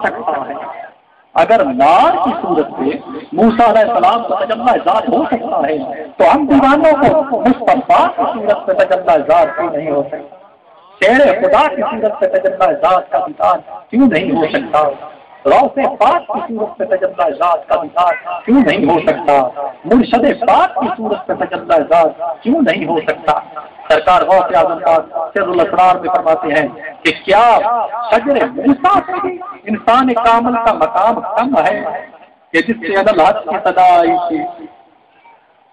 सकता है। अगर नार की सूरत में मूसा अलैहिस्सलाम को तजल्ला ज़ात हो सकता है तो हम दीवानों को मुस्तफा की सूरत में तजल्ला ज़ात क्यों नहीं हो सकता? शेर खुदा की सूरत में तजल्ला ज़ात का दीदार क्यों नहीं हो सकता? रौसे पाक की सूरत में तजल्ला ज़ात का दीदार क्यों नहीं हो सकता? मुर्शद पाक की सूरत में तजल्ला ज़ात क्यों नहीं हो सकता? सरकार गौसे आज़म पाक सिर्रुल असरार में फरमाते हैं कि क्या शजरे मूसा से भी इंसान कामल का मकाम कम है कि जिससे अदल हद की सदा आई थी?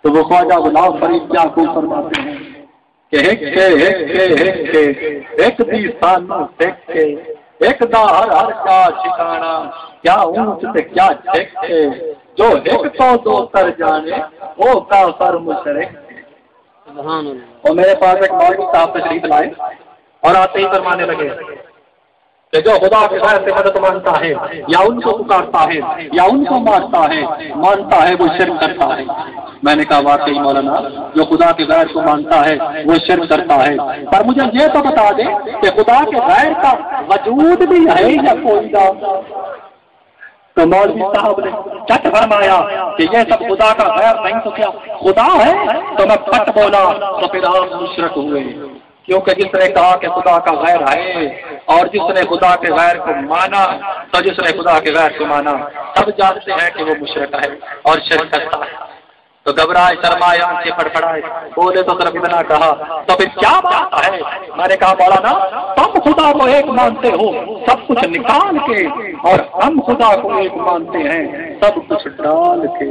तो वो ख्वाजा गुलाम फरीद याकूब फरमाते हैं कि एक दी सानू देखे एक दा हर हर का ठिकाना क्या ऊंच से क्या ठेके जो एक तो दो तर जाने वो काफर मुशरिक। और मेरे पास एक मौलवी साहब तशरीफ लाए और आते ही फरमाने लगे कि जो खुदा के गैर से मदद मांगता है या उनको पुकारता है या उनको मानता है वो शिर्क करता है। मैंने कहा वाकई मौलाना, जो खुदा के गैर को मानता है वो शिर्क करता है, पर मुझे ये तो बता दे कि खुदा के गैर का वजूद भी है या कोई ना? तो मौलवी साहब ने चट फरमाया कि ये सब खुदा का गैर नहीं तो क्या खुदा है? तो मैं फट बोला तो फिर आप मुशरक हुए, क्योंकि जिसने कहा कि खुदा का गैर है और जिसने खुदा के गैर को माना, तो जिसने खुदा के गैर को माना सब जानते हैं कि वो मुशरक है और शिर्क करता है। तो घबराए, शर्माए, आंखें फड़फड़ाए, बोले तो सिर्फ इतना कहा तो फिर क्या बात है? मैंने कहा मौलाना, तुम खुदा को एक मानते हो सब कुछ निकाल के और हम खुदा को एक मानते हैं सब कुछ डाल के।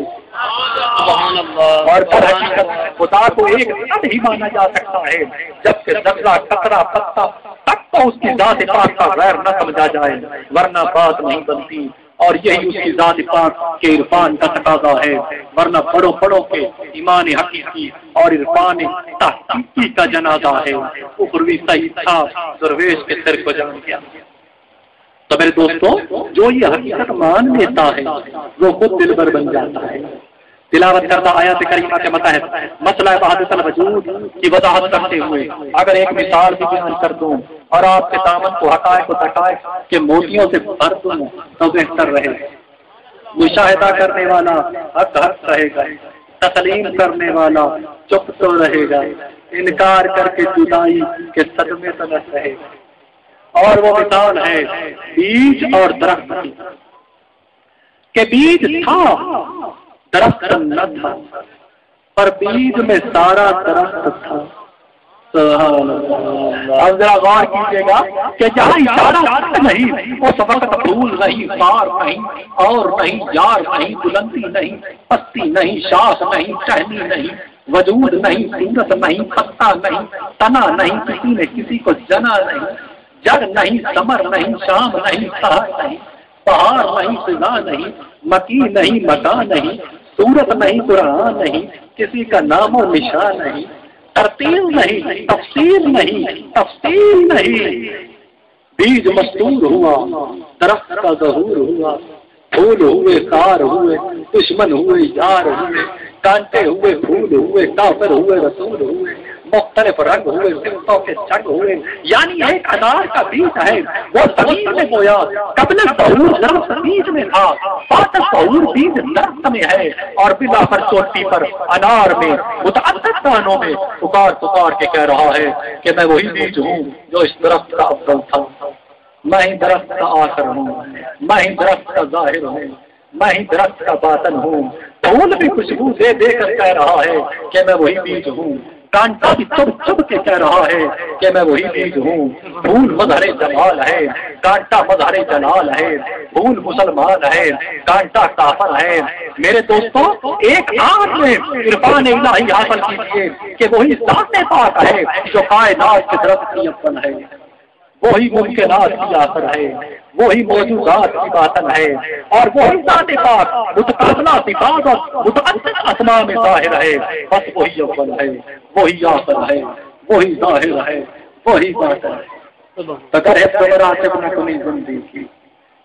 और पर हकीकत खुदा को एक तब ही माना जा सकता है जबकि जर्रा कतरा पत्ता तक तो उसकी जात पाक का गैर न समझा जाए, वरना बात नहीं बनती। और यही उसकी जात पाक के इरफान का तकाजा है, वरना बड़ों बड़ों के ईमान हकीकी और इरफान तहकीकी का जनाजा है। उखरवी सही था दरवेश के सिर को जान गया। तो मेरे दोस्तों, जो ये हकीकत मान लेता है वो खुद दिलबर बन जाता है। तिलावत करता आयत करीमा के मतहत मसला वहदतुल वजूद की वजाहत करते हुए अगर एक मिसाल भी बयान कर दूं और आपके दामन को हकायक के मोतियों से भर दूं तो बेहतर रहे। मुशाहिदा करने वाला हक हक रहेगा, तस्लीम करने वाला चुप तो रहेगा, इनकार करके जुदाई के सदमे से न रहेगा। और वो मिसाल है बीज और दरख्त की, के बीज था दरख्त न था पर बीज में सारा दरख्त था। अब जरा गौर कीजिएगा कि जहाँ इशारा नहीं उस वक्त फूल नहीं, पार नहीं और नहीं, यार नहीं, बुलंदी नहीं, पत्ती नहीं, शाख नहीं, टहनी नहीं, वजूद नहीं, सूरत नहीं, पत्ता नहीं, तना नहीं, किसी ने किसी को जना नहीं, जड़ नहीं, समर नहीं, शाम नहीं, सहर नहीं, पहाड़ नहीं, फिजा नहीं, मकी नहीं, मकान नहीं, सूरत नहीं, कुरान नहीं, किसी का नाम और निशान नहीं, तरतीब नहीं, तफसील नहीं, तफसील नहीं। बीज मस्तूर हुआ, दरख्त का ज़हूर हुआ, फूल हुए, कार हुए, दुश्मन हुए, यार हुए, कांटे हुए, फूल हुए, काफिर हुए, रसूल हुए, मुख्तलिफ रंग हुए, सिमतों के जंग हुए। यानी एक अनार का बीज है, वो जमीन में बोया, कबल ज़हूर दरख्त बीज में था, बाद ज़हूर बीज दरख्त में है, और बिला पर चोटी पर अनार में मुतअद्दिद दानों में पुकार पुकार के कह रहा है कि मैं वही बीज हूँ जो इस दरख्त का अव्वल था, मैं ही दरख्त का आखिर हूँ, मैं ही दरख्त का जाहिर हूँ, मैं ही दरख्त का बातन हूँ। फूल भी खुशबू दे देकर कह रहा है कि मैं वही बीज हूँ, कांटा भी चुभ चुभ के कह रहा है कि मैं वही बीज हूँ। फूल मजहरे जमाल है, कांटा मजहरे जलाल है, फूल मुसलमान है, कांटा काफर है। मेरे दोस्तों, एक आंख में इरफान इलाही हासिल कीजिए कि वही ज़ात पाक है जो कायनात के दरख्त की अव्वल है, वही मुमकिनात की आखिर है, वही मौजूदात की बातन है, और वही ज़ात पाक मुतकाबला सिफात और मुतअद्दिद अस्मा में ज़ाहिर है। बस वही अव्वल है, वही आखिर है, वही ज़ाहिर है, वही बातन है। अगर हिफ्ज़ मरातिब न कुनी ज़िंदगी,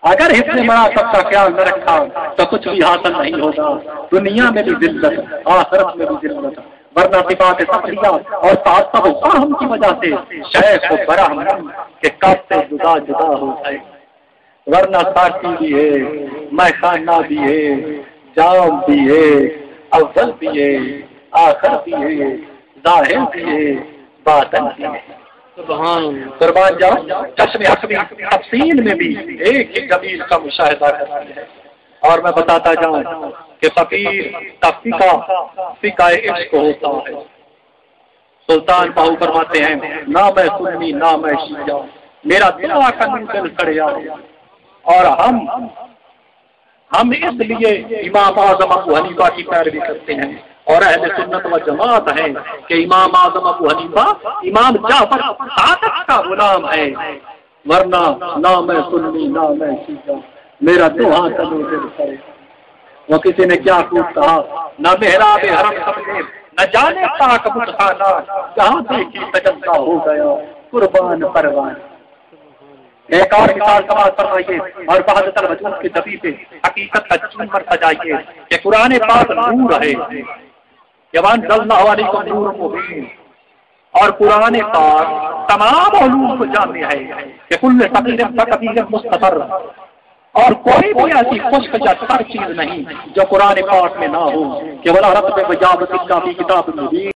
अगर हिफ्ज़ मरातिब का ख्याल न रखा तो कुछ भी हासिल नहीं होगा, दुनिया में भी जिल्लत, आखिरत में भी जिल्लत। वरना सिफात सफरिया और तासब फाहम की वजह से शेख को बरहम के कब से जुदा जुदा हो जाए। ورنہ ساتھی بھی ہے، میں خانہ بھی ہے، جام بھی ہے، اول بھی ہے، آخر بھی ہے، ظاہر بھی ہے، باطن بھی ہے۔ قربان جاؤ، چشم حسبی تفصیل میں بھی ایک ہی جمیل کا مشاہدہ کرتی ہے۔ اور میں بتاتا جاؤں کہ فقیر فقہ عشق ہوتا ہے۔ سلطان باہو فرماتے ہیں نہ میں سنی نہ میں شیعہ، میرا دعا کا دل کڑیا، اور ہم اس لیے امام اعظم ابو حنیفہ کی پیروی کرتے ہیں، اور اہل سنت و جماعت ہیں کہ امام اعظم ابو حنیفہ امام جعفر صادق کا غلام ہے، ورنہ نہ میں سنی نہ میں شیعہ، میرا دعا کا دل کرے۔ وہ کسی نے کیا خوب کہا، نہ محراب حرم سمجھے نہ جانے پاک بتخانہ، جہاں دیکھی تجزا ہو گیا قربان پروان۔ ایک اور مثال سماج فرمائیے اور بہادر الوجود کے دبی پہ حقیقت کا چنبر سجائیے کہ قرآن پاک نور ہے، وَأَنزَلْنَا عَلَيْكُمْ نُورًا مُبِينًا، اور قرآن پاک تمام علوم کو جامع ہے کہ کل صغیر فکبیر مستقر، اور کوئی بھی ایسی خشک یا تر چیز نہیں جو قرآن پاک میں نہ ہو کہ وَلَا رَطْبٍ وَجَابَتٍ إِلَّا فِي كِتَابٍ مُبِينٍ۔